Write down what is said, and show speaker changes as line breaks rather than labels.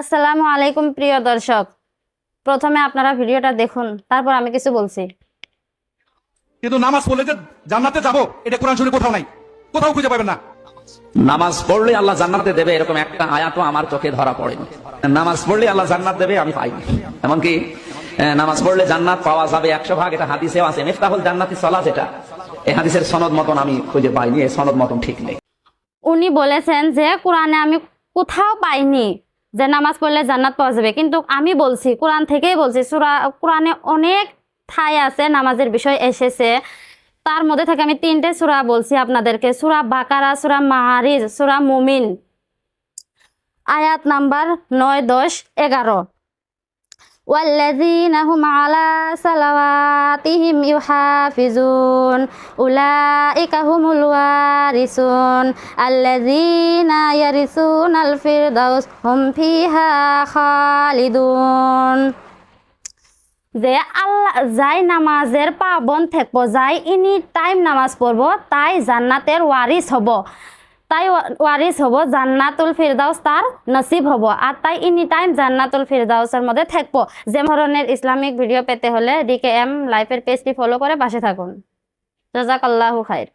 আসসালামু আলাইকুম প্রিয় দর্শক, প্রথমে আপনারা ভিডিওটা দেখুন, তারপর আমি কিছু বলছি।
কিন্তু নামাজ পড়লে যে জান্নাতে যাব, এটা কোরআন শরীফে কোথাও নাই, কোথাও খুঁজে পাবেন না।
নামাজ পড়লে আল্লাহ জান্নাতে দেবে এরকম একটা আয়াতও আমার চোখে ধরা পড়েনি। নামাজ পড়লে আল্লাহ জান্নাত দেবে আমি পাইনি। এমনকি নামাজ পড়লে জান্নাত পাওয়া যাবে 100 ভাগ, এটা হাদিসেও আছে। মিফতাহুল জান্নাতি সালাত, এটা এই হাদিসের সনদ মতন আমি খুঁজে পাইনি, এই সনদ মতন ঠিক নেই।
উনি বলেছেন যে কোরআনে আমি কোথাও পাইনি যে নামাজ পড়লে জান্নাত পাওয়া যাবে, কিন্তু আমি বলছি, কোরআন থেকেই বলছি, কোরআনে অনেক ঠাই আছে নামাজের বিষয় এসেছে। তার মধ্যে থেকে আমি 3টে সূরা বলছি আপনাদেরকে: সূরা বাকারা, সূরা মাআরিজ, সূরা মুমিন, আয়াত নাম্বার 9, 10, 11। ওয়াল্লাযীনা হুম আলা সালাওয়াতিহিম ইউহাফিজুন উলাইকা হুমুল ওয়ারিসুন আল্লাযীনা ইয়ারিসুনাল ফিরদাউস হুম ফিহা খালিদুন। যে আল্লাহ যাই নামাজের পাবন থাকবো, যাই এনি টাইম নামাজ পড়বো, তাই জান্নাতের ওয়ারিস হব, তাই ওয়ারিস হব, জান্নাতুল ফিরদাউস তার নসিব হব, আর তাই এনি টাইম জান্নাতুল ফিরদাউসের মধ্যে থাকবো। যে ধরনের ইসলামিক ভিডিও পেতে হলে DKM লাইফের পেজটি ফলো করে পাশে থাকুন। জাযাকাল্লাহু খাইর।